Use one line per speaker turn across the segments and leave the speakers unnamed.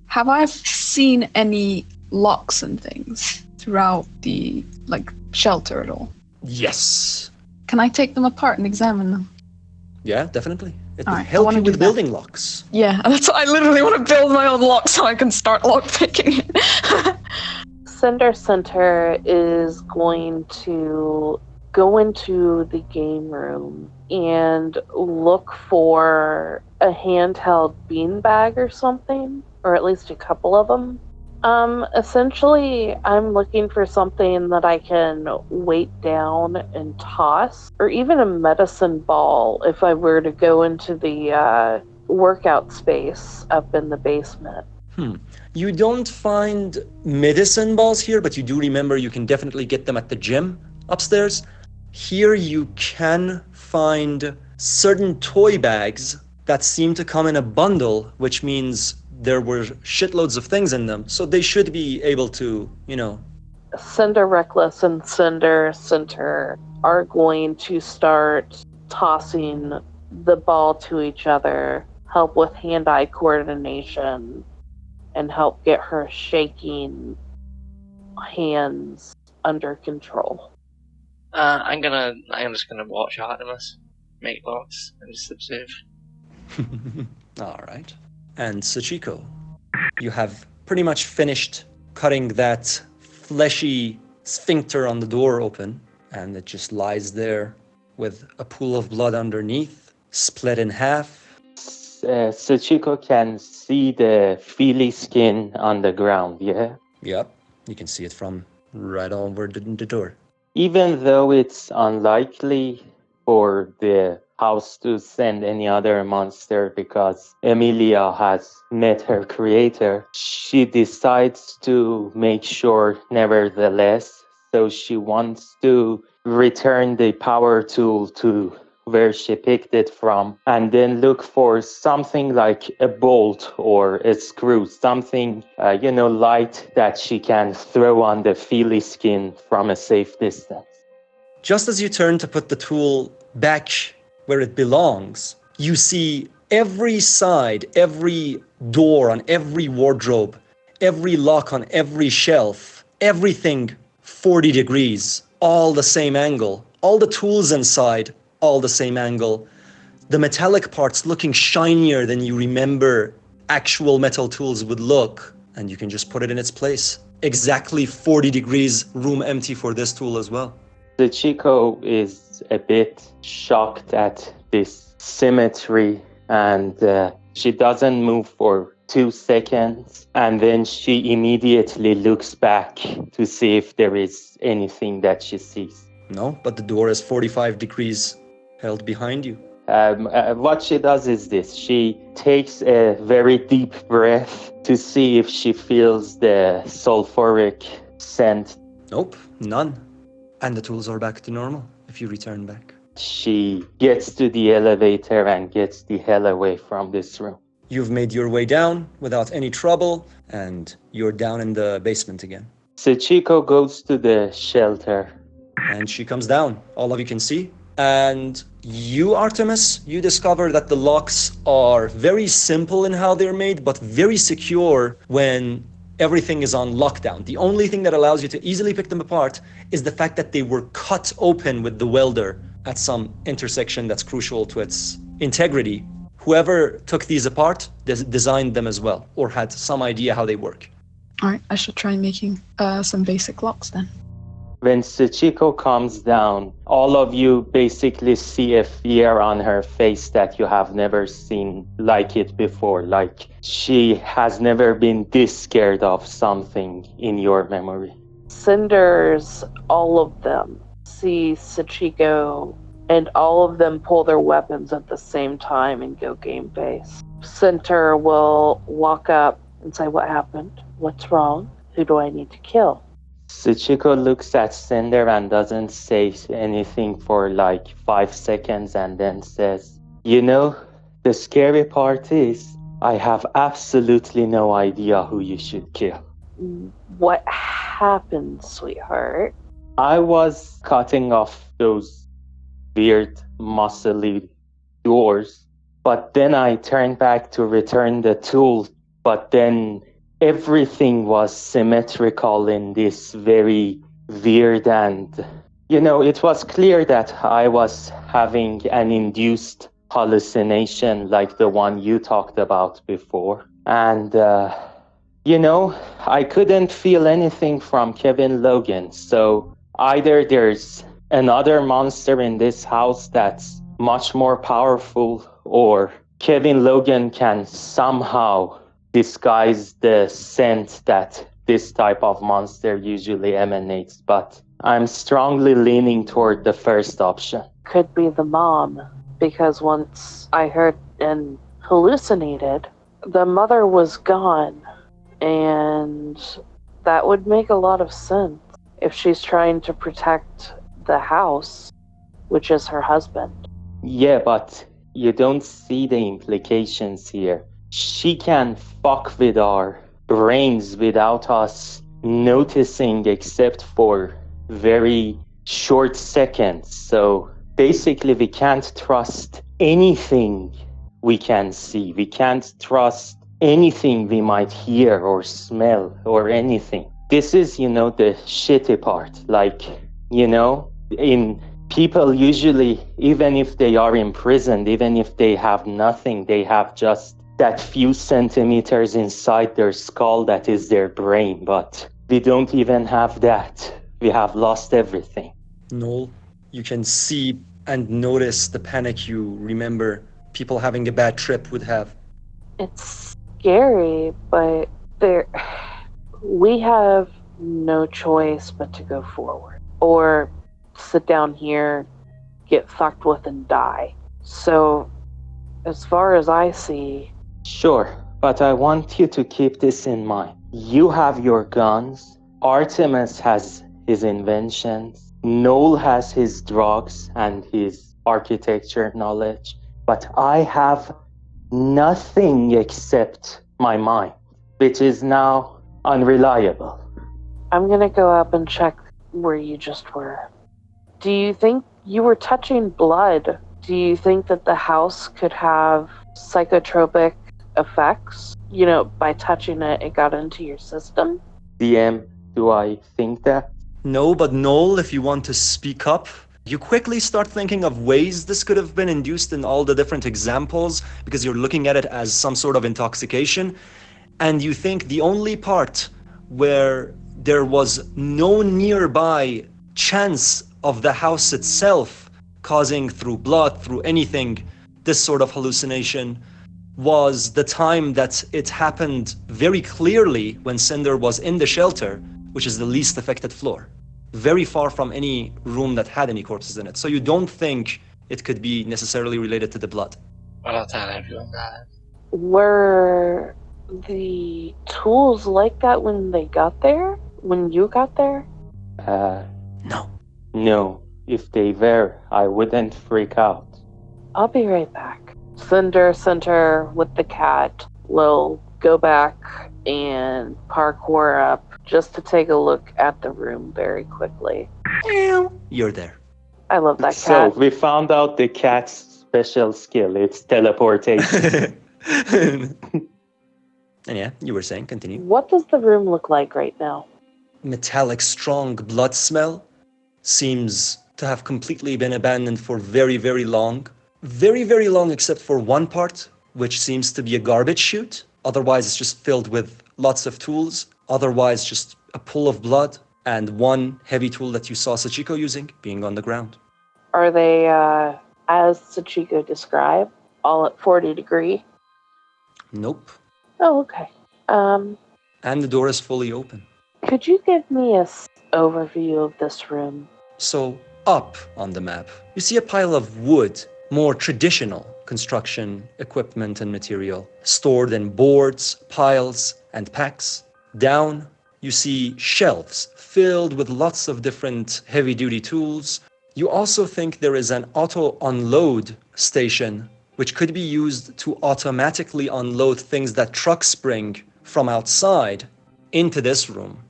Have I seen any locks and things throughout the, shelter at all?
Yes.
Can I take them apart and examine them?
Yeah, definitely. It
All
would
right, I
help
wanna
you
do
with
that.
building locks.
Yeah, that's what I literally want to build my own lock so I can start lockpicking it.
Cinder Center is going to go into the game room and look for a handheld beanbag or something, or at least a couple of them. Essentially, I'm looking for something that I can weight down and toss, or even a medicine ball if I were to go into the workout space up in the basement.
You don't find medicine balls here, but you do remember you can definitely get them at the gym upstairs. Here you can find certain toy bags that seem to come in a bundle, which means there were shitloads of things in them. So they should be able to,
Cinder Reckless and Cinder Center are going to start tossing the ball to each other, help with hand-eye coordination, and help get her shaking hands under control.
I'm just gonna watch Artemis make locks and just observe.
All right. And Sachiko, you have pretty much finished cutting that fleshy sphincter on the door open, and it just lies there with a pool of blood underneath, split in half.
Sachiko can see the feely skin on the ground, yeah?
Yep, you can see it from right over the door.
Even though it's unlikely for the house to send any other monster because Emilia has met her creator, she decides to make sure nevertheless. So she wants to return the power tool to where she picked it from, and then look for something like a bolt or a screw, something, light that she can throw on the feely skin from a safe distance.
Just as you turn to put the tool back where it belongs, you see every side, every door on every wardrobe, every lock on every shelf, everything 40 degrees, all the same angle, all the tools inside, all the same angle. The metallic parts looking shinier than you remember actual metal tools would look, and you can just put it in its place. Exactly 40 degrees, room empty for this tool as well.
The Chico is a bit shocked at this symmetry, and she doesn't move for 2 seconds, and then she immediately looks back to see if there is anything that she sees.
No, but the door is 45 degrees held behind you.
What she does is this. She takes a very deep breath to see if she feels the sulfuric scent.
Nope, none. And the tools are back to normal if you return back.
She gets to the elevator and gets the hell away from this room.
You've made your way down without any trouble, and you're down in the basement again.
Sachiko goes to the shelter.
And she comes down. All of you can see. And you, Artemis, you discover that the locks are very simple in how they're made, but very secure when everything is on lockdown. The only thing that allows you to easily pick them apart is the fact that they were cut open with the welder at some intersection that's crucial to its integrity. Whoever took these apart designed them as well, or had some idea how they work.
All right, I shall try making some basic locks then.
When Sachiko comes down, all of you basically see a fear on her face that you have never seen like it before. Like she has never been this scared of something in your memory.
Cinders, all of them, see Sachiko, and all of them pull their weapons at the same time and go game face. Cinder will walk up and say, "What happened? What's wrong? Who do I need to kill?"
Sachiko looks at Cinder and doesn't say anything for like 5 seconds and then says, the scary part is I have absolutely no idea who you should kill.
What happened, sweetheart?
I was cutting off those weird muscly doors, but then I turned back to return the tool, but then everything was symmetrical in this very weird and, it was clear that I was having an induced hallucination like the one you talked about before. And, I couldn't feel anything from Kevin Logan. So either there's another monster in this house that's much more powerful, or Kevin Logan can somehow disguise the scent that this type of monster usually emanates. But I'm strongly leaning toward the first option.
Could be the mom, because once I heard and hallucinated, the mother was gone, and that would make a lot of sense if she's trying to protect the house, which is her husband.
Yeah, but you don't see the implications here. She can fuck with our brains without us noticing, except for very short seconds. So basically, we can't trust anything we can see. We can't trust anything we might hear or smell or anything. This is, the shitty part. Like, in people usually, even if they are imprisoned, even if they have nothing, they have just that few centimeters inside their skull that is their brain. But we don't even have that. We have lost everything.
Noel, you can see and notice the panic you remember people having a bad trip would have.
It's scary, but we have no choice but to go forward. Or sit down here, get fucked with, and die. So, as far as I see...
Sure, but I want you to keep this in mind. You have your guns, Artemis has his inventions, Noel has his drugs and his architecture knowledge, but I have nothing except my mind, which is now unreliable.
I'm gonna go up and check where you just were. Do you think you were touching blood? Do you think that the house could have psychotropic effects? By touching it, it got into your system?
DM, do I think that?
No, but Noel, if you want to speak up, you quickly start thinking of ways this could have been induced in all the different examples, because you're looking at it as some sort of intoxication, and you think the only part where there was no nearby chance of the house itself causing through blood, through anything, this sort of hallucination, was the time that it happened very clearly when Cinder was in the shelter, which is the least affected floor, very far from any room that had any corpses in it. So you don't think it could be necessarily related to the blood.
Well, I'll tell everyone that.
Were the tools like that when they got there? When you got there?
No.
No. If they were, I wouldn't freak out.
I'll be right back. Cinder Center with the cat will go back and parkour up just to take a look at the room very quickly.
You're there.
I love that
So
cat.
we found out the cat's special skill. It's teleportation.
And yeah, you were saying, continue.
What does the room look like right now?
Metallic, strong blood smell seems to have completely been abandoned for very, very long. Very, very long, except for one part, which seems to be a garbage chute. Otherwise, it's just filled with lots of tools. Otherwise, just a pool of blood and one heavy tool that you saw Sachiko using being on the ground.
Are they, as Sachiko described, all at 40 degree?
Nope.
Oh, okay.
And the door is fully open.
Could you give me a overview of this room?
So, up on the map, you see a pile of wood, more traditional construction equipment and material, stored in boards, piles, and packs. Down, you see shelves filled with lots of different heavy-duty tools. You also think there is an auto-unload station, which could be used to automatically unload things that trucks bring from outside into this room.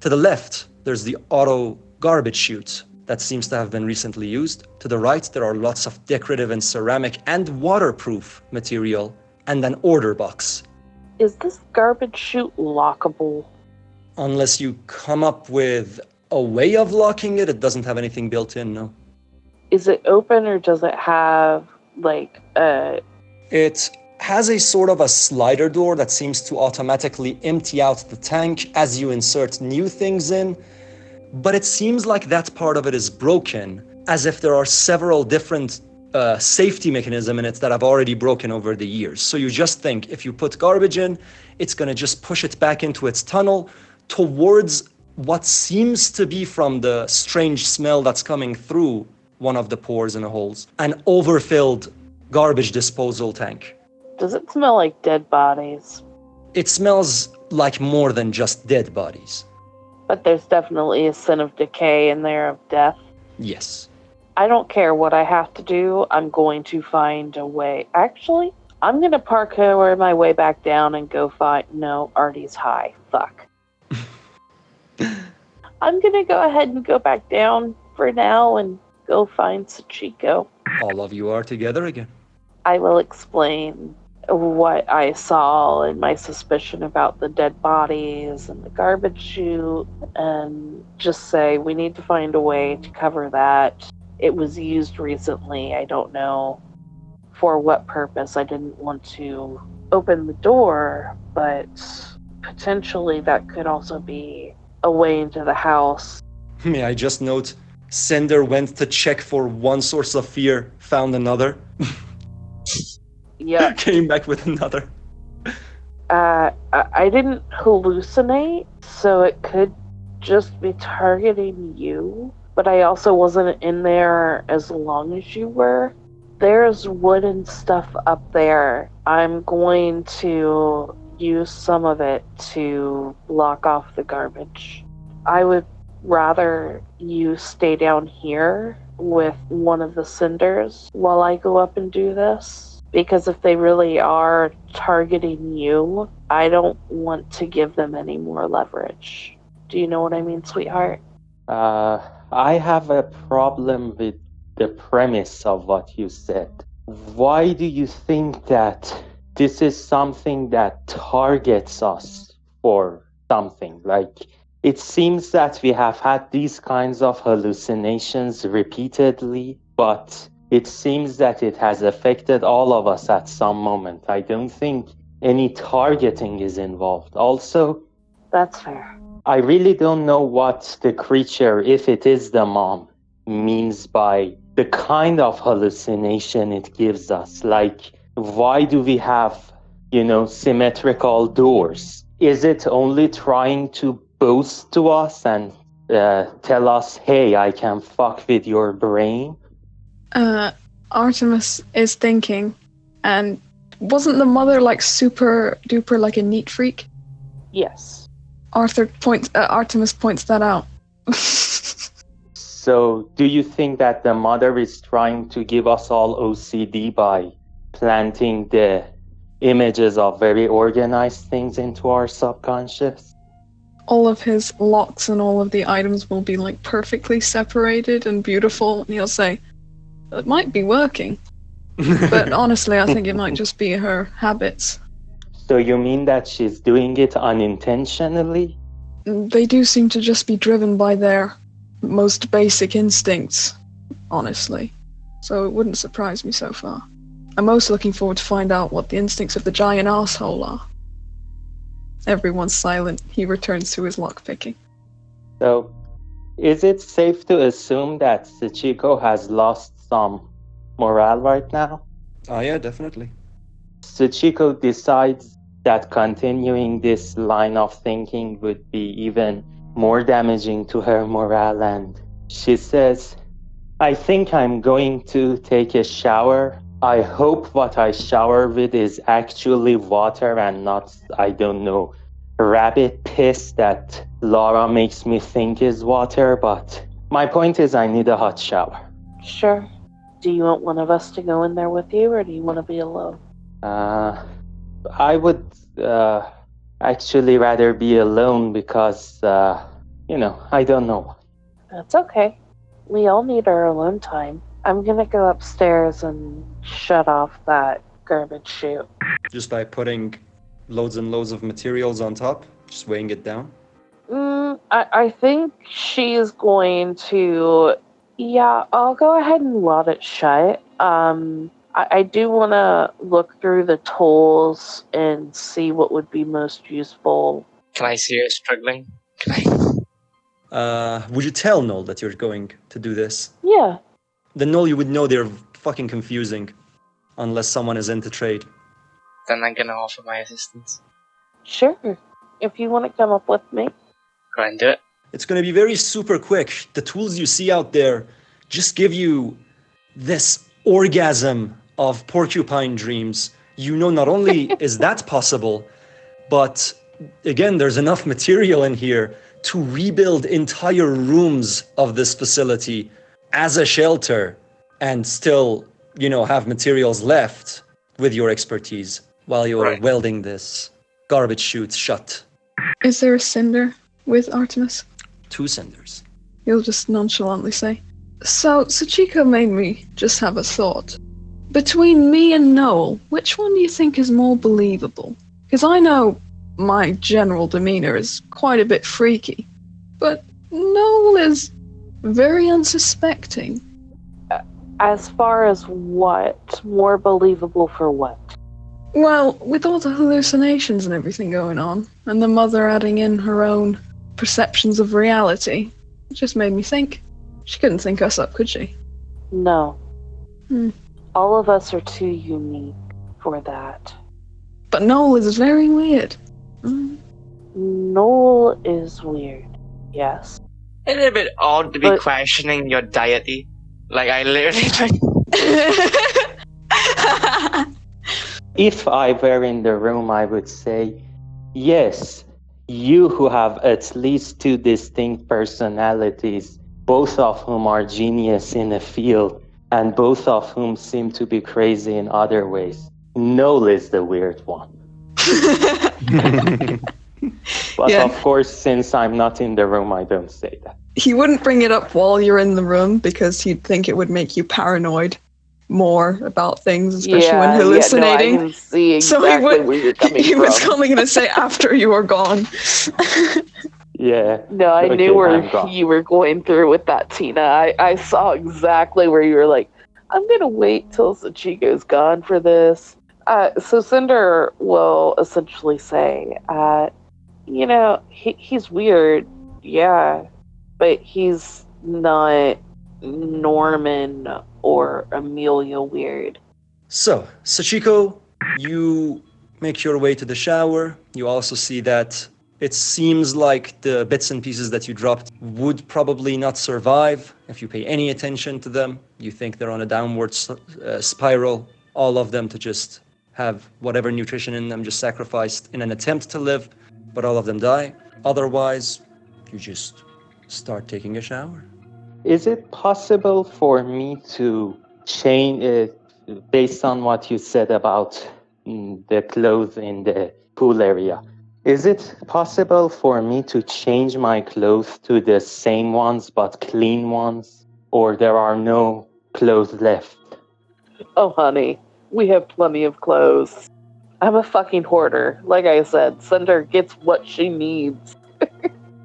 To the left, there's the auto garbage chute that seems to have been recently used. To the right, there are lots of decorative and ceramic and waterproof material, and an order box.
Is this garbage chute lockable?
Unless you come up with a way of locking it, it doesn't have anything built in, no.
Is it open or does it have like a...
It has a sort of a slider door that seems to automatically empty out the tank as you insert new things in, but it seems like that part of it is broken, as if there are several different safety mechanisms in it that have already broken over the years. So you just think if you put garbage in, it's going to just push it back into its tunnel towards what seems to be, from the strange smell that's coming through one of the pores in the holes, an overfilled garbage disposal tank.
Does it smell like dead bodies?
It smells like more than just dead bodies.
But there's definitely a scent of decay in there, of death.
Yes.
I don't care what I have to do. I'm going to find a way. Actually, I'm going to parkour my way back down and go find... No, Artie's high. Fuck. I'm going to go ahead and go back down for now and go find Sachiko.
All of you are together again.
I will explain what I saw and my suspicion about the dead bodies and the garbage chute, and just say we need to find a way to cover that. It was used recently. I don't know for what purpose. I didn't want to open the door, but potentially that could also be a way into the house.
May I just note, Cinder went to check for one source of fear, found another.
Yeah.
Came back with another.
I didn't hallucinate, so it could just be targeting you. But I also wasn't in there as long as you were. There's wooden stuff up there. I'm going to use some of it to block off the garbage. I would rather you stay down here with one of the cinders while I go up and do this. Because if they really are targeting you, I don't want to give them any more leverage. Do you know what I mean, sweetheart?
I have a problem with the premise of what you said. Why do you think that this is something that targets us for something? Like, it seems that we have had these kinds of hallucinations repeatedly, but it seems that it has affected all of us at some moment. I don't think any targeting is involved. Also,
That's fair.
I really don't know what the creature, if it is the mom, means by the kind of hallucination it gives us. Like, why do we have, symmetrical doors? Is it only trying to boast to us and tell us, hey, I can fuck with your brain?
Artemis is thinking, and wasn't the mother like super duper like a neat freak?
Yes.
Artemis points that out.
So, do you think that the mother is trying to give us all OCD by planting the images of very organized things into our subconscious?
All of his locks and all of the items will be like perfectly separated and beautiful, and he'll say, it might be working. But honestly, I think it might just be her habits.
So you mean that she's doing it unintentionally?
They do seem to just be driven by their most basic instincts, honestly. So it wouldn't surprise me so far. I'm most looking forward to find out what the instincts of the giant asshole are. Everyone's silent. He returns to his lockpicking.
So, is it safe to assume that Sachiko has lost some morale right now?
Oh yeah, definitely.
Sachiko decides that continuing this line of thinking would be even more damaging to her morale, and she says, I think I'm going to take a shower. I hope what I shower with is actually water and not, I don't know, rabbit piss that Laura makes me think is water, but my point is I need a hot shower.
Sure. Do you want one of us to go in there with you, or do you want to be alone?
I would actually rather be alone because, I don't know.
That's okay. We all need our alone time. I'm gonna go upstairs and shut off that garbage chute.
Just by putting loads and loads of materials on top, just weighing it down.
I think she's going to. Yeah, I'll go ahead and load it shut. I do want to look through the tools and see what would be most useful.
Can I see her struggling?
Would you tell Noel that you're going to do this?
Yeah.
Then Noel, you would know they're fucking confusing, unless someone is into trade.
Then I'm gonna offer my assistance.
Sure. If you want to come up with me.
Go ahead and do it.
It's going to be very super quick. The tools you see out there just give you this orgasm of porcupine dreams. You know, not only is that possible, but again, there's enough material in here to rebuild entire rooms of this facility as a shelter and still, you know, have materials left with your expertise while you're welding this garbage chute shut.
Is there a cinder with Artemis?
2 cinders.
You'll just nonchalantly say. So, Succ made me just have a thought. Between me and Noel, which one do you think is more believable? Because I know my general demeanor is quite a bit freaky, but Noel is very unsuspecting.
As far as what? More believable for what?
Well, with all the hallucinations and everything going on, and the mother adding in her own perceptions of reality, it just made me think. She couldn't think us up, could she?
No. All of us are too unique for that.
But Noel is very weird.
Noel is weird, yes.
It's a bit odd to be questioning your deity. Like, I literally...
If I were in the room, I would say, yes, you who have at least 2 distinct personalities, both of whom are genius in a field, and both of whom seem to be crazy in other ways. Noel is the weird one. But
Yeah.
of course, since I'm not in the room, I don't say that.
He wouldn't bring it up while you're in the room because he'd think it would make you paranoid more about things, especially when hallucinating.
Yeah, no, I can see exactly where you're coming
he
from.
was only going to say after you were gone.
Yeah.
No, I
Okay,
knew where
I'm gone.
you were going through with that, Tina. I saw exactly where you were like, I'm going to wait till Succ gone for this. So Cinder will essentially say, you know, he's weird, yeah, but he's not Norman or Amelia weird.
So, Sachiko, you make your way to the shower. You also see that it seems like the bits and pieces that you dropped would probably not survive if you pay any attention to them. You think they're on a downward spiral, all of them to just have whatever nutrition in them just sacrificed in an attempt to live, but all of them die. Otherwise, you just start taking a shower.
Is it possible for me to change it based on what you said about the clothes in the pool area? Is it possible for me to change my clothes to the same ones but clean ones? Or there are no clothes left?
Oh, honey, we have plenty of clothes. I'm a fucking hoarder. Like I said, Cinder gets what she needs.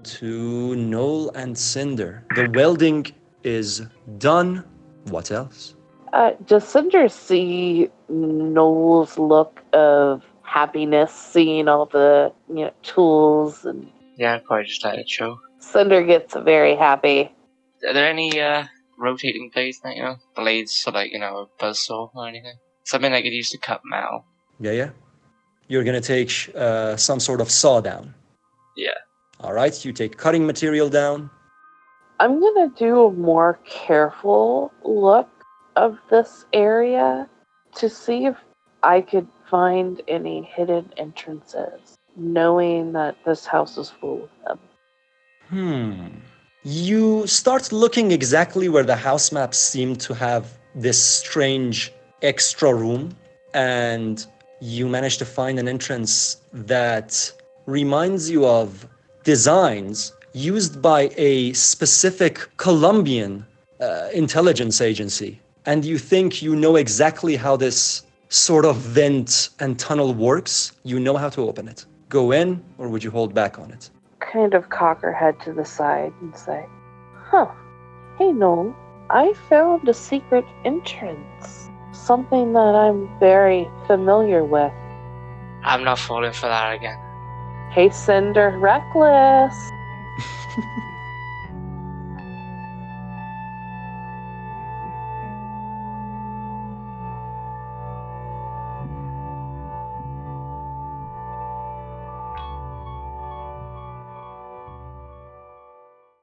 To Noel and Cinder, the welding is done. What else?
Does Cinder see Noel's look of happiness, seeing all the tools? And
Yeah, I'd probably just let it show.
Cinder gets very happy.
Are there any rotating blades that, blades for like, a buzzsaw or anything? Something I could use to cut metal.
Yeah. You're gonna take some sort of saw down.
Yeah.
All right, you take cutting material down.
I'm gonna do a more careful look of this area to see if I could find any hidden entrances, knowing that this house is full of them.
You start looking exactly where the house maps seem to have this strange extra room, and you manage to find an entrance that reminds you of designs used by a specific Colombian intelligence agency. And you think you know exactly how this sort of vent and tunnel works, you know how to open it. Go in, or would you hold back on it?
Kind of cock her head to the side and say, huh, hey Noel, I found a secret entrance. Something that I'm very familiar with.
I'm not falling for that again.
Hey Cinder, reckless.